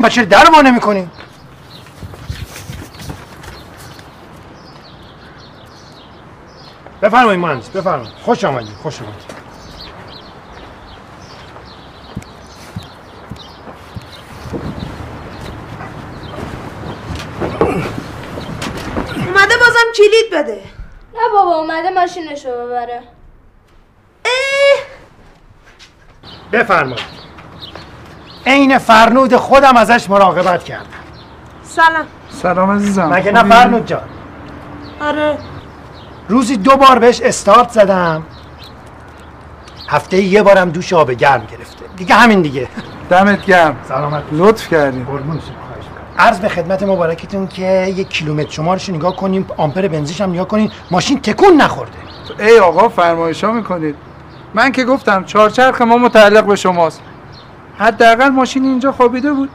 ما چرا در ما نمی‌کنی؟ بفرمایید مهندس، بفرمایید. خوش آمدید، خوش آمدید. اومده بازم کلید بده. نه بابا اومده ماشینشو ببره. بفرمایید. عین فرنود خودم ازش مراقبت کردم. سلام. سلام عزیزم. مگه نه فرنود جان؟ آره. روزی 2 بار بهش استارت زدم. هفته یه بارم دوش آب گرم گرفته. دیگه همین دیگه. دمت گرم. سلامت. لطف کردین. قربون شما. عرض به خدمت مبارکتون که 1 کیلومتر شمارش نگاه کنیم، آمپر بنزینش هم نگاه کنین، ماشین تکون نخورده. ای آقا فرمایشا میکنید. من که گفتم چهارچرخ ما متعلق به شماست. حداقل ماشین اینجا خوابیده بود.